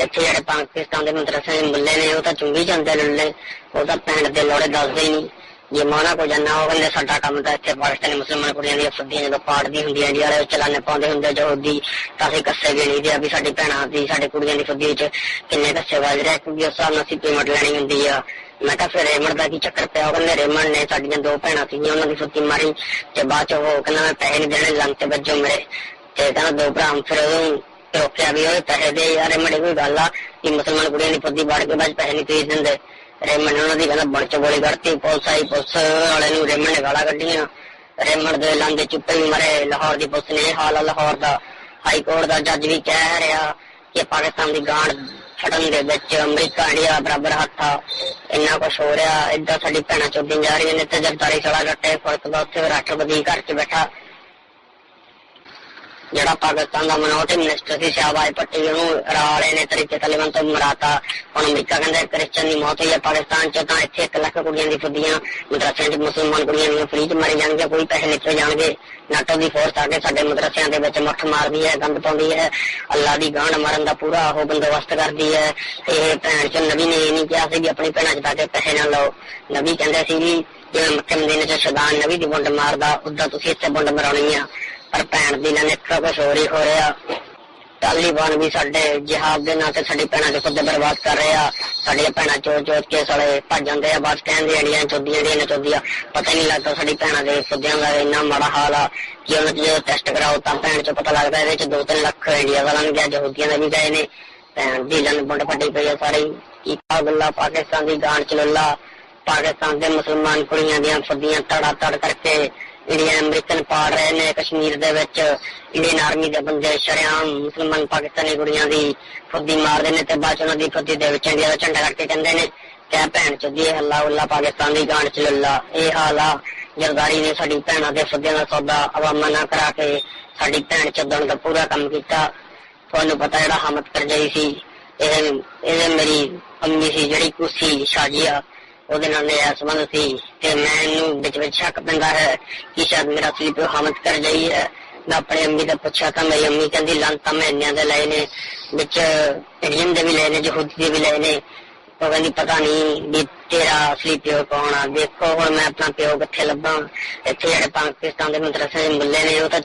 ਇੱਥੇ ਜਿਹੜੇ ਪਾਕਿਸਤਾਨ ਦੇ ਮਦਰਸੇ ਦੇ ਮੁੱਲੇ ਨੇ ਉਹ ਤਾਂ ਚੁੰਗੀ ਜਾਂਦੇ ਲੁੱਲੇ, ਉਹ ਤਾਂ ਭੈਣ ਦੇ ਲੋੜੇ ਦੱਸਦੇ ਹੀ ਨਹੀਂ। ਜੇ ਮੈਂ ਉਹਨਾਂ ਕੋਲ ਜਾਨਾ ਉਹ ਕਹਿੰਦੇ ਸਾਡਾ ਕੰਮ ਤਾਂ ਇੱਥੇ ਪਾਕਿਸਤਾਨੀ ਮੁਸਲਮਾਨ ਕੁੜੀਆਂ ਦੀਆਂ ਫੁੱਦੀਆਂ ਜਦੋਂ ਪਾੜਦੀ ਹੁੰਦੀਆਂ ਇੰਡੀਆ ਵਾਲੇ ਚਲਾਨੇ ਪਾਉਂਦੇ ਹੁੰਦੇ ਯਹੂਦੀ, ਤਾਂ ਅਸੀਂ ਕੱਸੇ ਗਿਣੀ ਦੇ ਆ ਵੀ ਸਾਡੀ ਭੈਣਾਂ ਦੀ ਸਾਡੇ ਕੁੜੀਆਂ ਦੀ ਫੁੱਦੀ ਵਿੱਚ ਕਿੰਨੇ ਕੱਸੇ ਵੱਜ ਰਿਹਾ, ਕਿਉਂਕਿ ਉਸ ਹਿਸਾਬ ਨਾਲ ਅਸੀਂ ਪੇਮੈਂਟ ਲੈਣੀ ਹੁੰਦੀ ਆ। ਮੈਂ ਕਿਹਾ ਫਿਰ ਰੇਮੰਡ ਦਾ ਕੀ ਚੱਕਰ ਪਿਆ? ਉਹ ਕਹਿੰਦੇ ਰੇਮੰਡ ਨੇ ਸਾਡੀਆਂ 2 ਭੈਣਾਂ ਸੀਗੀਆਂ, ਉਹਨਾਂ ਦੀ ਫੁੱਦੀ ਮਾਰੀ ਤੇ ਬਾਅਦ ਚ ਉਹ ਕਹਿੰਦਾ ਮੈਂ ਪੈਸੇ ਨਹੀਂ ਦੇਣੇ, ਲੰਗ ਤੇ ਵੱਜੋ ਮੇਰੇ, ਤੇ ਕਹਿੰਦਾ 2 ਭਰਾ ਫਿਰ ਉਹਨੂੰ ਰੋਕਿਆ ਵੀ ਉਹ ਪੈਸੇ ਦੇ ਯਾਰ। ਰੇਮੰਡ ਕੋਈ ਗੱਲ ਆ ਕਿ ਮੁਸਲਮਾਨ ਕੁੜੀਆਂ ਦੀ ਫੁੱਦੀ ਵਾੜ ਕੇ ਬਾਅਦ ਪੈਸੇ ਨਹੀਂ ਭੇਜ ਦਿੰਦੇ। ਰੇਮੰਡ ਨੇ ਉਹਨਾਂ ਦੀ ਕਹਿੰਦਾ ਬਣ ਚ ਗੋਲੀ ਕੱਢਤੀ, ਪੁਲਿਸ ਆਈ, ਪੁਲਿਸ ਵਾਲੇ ਨੂੰ ਰੇਮੰਡ ਨੇ ਗਾਲਾਂ ਕੱਢੀਆਂ, ਰੇਮੰਡ ਦੇ ਲਾਂਦੇ ਚੁੱਪੇ ਵੀ ਮਰੇ। ਲਾਹੌਰ ਦੀ ਪੁਲਿਸ ਨੇ ਇਹ ਹਾਲ ਆ, ਲਾਹੌਰ ਦਾ ਹਾਈ ਕੋਰਟ ਦਾ ਜੱਜ ਵੀ ਕਹਿ ਰਿਹਾ ਕਿ ਪਾਕਿਸਤਾਨ ਦੀ ਗਾਂਢ ਫਟਣ ਦੇ ਵਿੱਚ ਅਮਰੀਕਾ ਇੰਡੀਆ ਬਰਾਬਰ ਹੱਥ ਆ, ਇੰਨਾ ਕੁਛ ਹੋ ਰਿਹਾ। ਏਦਾਂ ਸਾਡੀ ਭੈਣਾਂ ਚੋਦੀਆਂ ਜਾ ਰਹੀਆਂ ਨੇ ਤੇ ਜਰਦਾਰੀ ਸੜਾ ਕੱਟੇ ਫਰਕ ਦਾ ਉੱਥੇ ਰਾਸ਼ਟਰਪਤੀ ਘਰ ਚ ਬੈਠਾ ਜਿਹੜਾ ਪਾਕਿਸਤਾਨ ਦਾ ਮਿਨੋਰਟੀ ਮਿਨਿਸਟਰ ਸੀ ਸ਼ਾਹਬਾਜ਼ ਭੱਟੀ, ਉਹਨੂੰ ਰਾਲੇ ਨੇ ਤਰੀਕੇ ਤਾਲਿਬਾਨ ਤੋਂ ਮਰਾਤਾ। ਹੁਣ ਅਮਰੀਕਾ ਕਹਿੰਦਾ ਕ੍ਰਿਸਚਨ ਦੀ ਮੌਤ ਹੋਈ ਹੈ ਪਾਕਿਸਤਾਨ ਚ, ਤਾਂ ਇੱਥੇ 1 ਲੱਖ ਕੁੜੀਆਂ ਦੀ ਫੁੱਦੀਆਂ ਮਦਰਸਿਆਂ ਚ ਮੁਸਲਮਾਨ ਕੁੜੀਆਂ ਦੀਆਂ ਫ੍ਰੀ ਚ ਮਾਰੀ ਜਾਣਗੀਆਂ, ਕੋਈ ਪੈਸੇ ਨਿਕਲ ਜਾਣਗੇ। ਨਾਟੋ ਦੀ ਫੋਰਸ ਆ ਕੇ ਸਾਡੇ ਮਦਰਸਿਆਂ ਦੇ ਵਿੱਚ ਮੁੱਠ ਮਾਰਦੀ ਹੈ, ਗੰਦ ਪਾਉਂਦੀ ਹੈ, ਅੱਲਾ ਦੀ ਗਾਂਢ ਮਾਰਨ ਦਾ ਪੂਰਾ ਉਹ ਬੰਦੋਬਸਤ ਕਰਦੀ ਹੈ। ਇਹ ਭੈਣ ਚ ਨਬੀ ਨੇ ਇਹ ਨਹੀਂ ਕਿਹਾ ਸੀ ਵੀ ਆਪਣੀ ਭੈਣਾਂ ਚ ਤਾਂ ਕੇ ਪੈਸੇ ਨਾ ਲਓ। ਨਬੀ ਕਹਿੰਦੇ ਸੀ ਵੀ ਜਿਵੇਂ ਮੱਕੇ ਮਦੀਨੇ ਚ ਸ਼ੈਤਾਨ ਨਬੀ ਦੀ ਬੁੰਡ ਮਾਰਦਾ, ਉਦਾਂ ਤੁਸੀਂ ਇੱਥੇ ਬੁੰਡ ਮਰਾਉਣੀ ਆ। ਪਰ ਭੈਣ ਦੀ ਨਾਲ ਇੱਕਾ ਕੁਛ ਹੋਰ ਹੀ ਹੋ ਰਿਹਾ। ਤਾਲਿਬਾਨ ਵੀ ਸਾਡੇ ਜਿਹਾਦ ਦੇ ਨਾਂ ਤੇ ਸਾਡੀ ਭੈਣਾਂ ਦੇ ਖੁੱਦੇ ਬਰਬਾਦ ਕਰ ਰਹੇ ਆ। ਸਾਡੀਆਂ ਭੈਣਾਂ ਚੋਚ ਕੇ ਸਾਲੇ ਭੱਜ ਜਾਂਦੇ ਆ, ਬਸ ਕਹਿੰਦੇ ਇੰਡੀਆ ਚੋਦੀਆਂ। ਪਤਾ ਨਹੀਂ ਲੱਗਦਾ ਸਾਡੀ ਭੈਣਾਂ ਦੇ ਖੁੱਦਿਆਂ ਦਾ ਇੰਨਾ ਮਾੜਾ ਹਾਲ ਆ ਕਿ ਉਹਨਾਂ ਚ ਜਦੋਂ ਟੈਸਟ ਕਰਾਓ ਤਾਂ ਭੈਣ ਚੋਂ ਪਤਾ ਲੱਗਦਾ ਇਹਦੇ ਚ 2-3 ਲੱਖ ਇੰਡੀਆ ਵਾਲਾ ਵੀ ਗਿਆ, ਯਹੂਦੀਆਂ ਦੇ ਵੀ ਗਏ ਨੇ। ਭੈਣ ਦੀ ਲੰਨ ਬੁੰਡ ਫੱਟੀ ਪਈ ਆ ਸਾਰੀ। ਕੀ ਗੱਲਾਂ ਪਾਕਿਸਤਾਨ ਦੀ ਗਾਂਢ ਚ ਲੱਲਾ, ਪਾਕਿਸਤਾਨ ਦੇ ਮੁਸਲਮਾਨ ਕੁੜੀਆਂ ਦੀਆਂ ਫੁੱਦੀਆਂ ਤੜ ਕਰਕੇ ਇੰਡੀਅਨ ਅਮਰੀਕਨ ਪਾੜ ਰਹੇ ਨੇ ਕਸ਼ਮੀਰ ਦੇ ਵਿੱਚ। ਇੰਡੀਅਨ ਆਰਮੀ ਦੇ ਬੰਦੇ ਸ਼ਰੇਆਮ ਮੁਸਲਮਾਨ ਪਾਕਿਸਤਾਨੀ ਕੁੜੀਆਂ ਦੀ ਫੁੱਦੀ ਮਾਰਦੇ ਨੇ ਤੇ ਬਾਅਦ ਚ ਉਹਨਾਂ ਦੀ ਫੁੱਦੀ ਦੇ ਵਿੱਚ ਇੰਡੀਆ ਦਾ ਝੰਡਾ ਕਰਕੇ ਕਹਿੰਦੇ ਨੇ ਕਿ ਭੈਣ ਚੋਦੀ ਹੱਲਾ ਉੱਲਾ ਪਾਕਿਸਤਾਨ ਦੀ ਗਾਂਢ ਚ ਲੱਲਾ। ਇਹ ਹਾਲ ਆ। ਜਰਦਾਰੀ ਨੇ ਸਾਡੀ ਭੈਣਾਂ ਦੇ ਫੁੱਦਿਆਂ ਦਾ ਸੌਦਾ ਅਵਾਮਾਂ ਨਾਲ ਕਰਾ ਕੇ ਸਾਡੀ ਭੈਣ ਚੱਦਣ ਦਾ ਪੂਰਾ ਕੰਮ ਕੀਤਾ। ਤੁਹਾਨੂੰ ਪਤਾ ਜਿਹੜਾ ਹਮਦ ਕਰਜਈ ਸੀ, ਇਹ ਮੇਰੀ ਅੰਮੀ ਸੀ ਜਿਹੜੀ ਕੁਸੀ ਸ਼ਾਜੀਆ, ਉਹਦੇ ਨਾਲ ਮੇਰਾ ਸੰਬੰਧ ਸੀ ਤੇ ਮੈਨੂੰ ਵਿੱਚ ਸ਼ੱਕ ਪੈਂਦਾ ਹੈ ਕਿ ਸ਼ਾਇਦ ਮੇਰਾ ਅਸਲੀ ਪਿਓ ਹਾਮਦ ਕਰਜਈ ਹੈ। ਮੈਂ ਆਪਣੀ ਅੰਮੀ ਤੋਂ ਪੁੱਛਿਆ ਤਾਂ ਮੇਰੀ ਅੰਮੀ ਕਹਿੰਦੀ ਲਾਂਤਾਂ ਮੈਂ ਇੰਨਿਆਂ ਦੇ ਲਏ ਨੇ, ਵਿੱਚ ਇੰਡੀਅਨ ਦੇ ਵੀ ਲਏ ਨੇ, ਯਹੂਦੀ ਦੇ ਵੀ ਲਏ ਨੇ। ਉਹ ਕਹਿੰਦੀ ਪਤਾ ਨਹੀਂ ਵੀ ਤੇਰਾ ਅਸਲੀ ਪਿਓ ਕੌਣ ਆ। ਦੇਖੋ ਹੁਣ ਮੈਂ ਆਪਣਾ ਪਿਓ ਕਿੱਥੇ ਲੱਭਾਂ? ਇੱਥੇ ਜਿਹੜੇ ਪਾਕਿਸਤਾਨ ਦੇ ਮਦਰਸੇ ਦੇ ਮੁੱਲੇ ਨੇ ਉਹ ਤਾਂ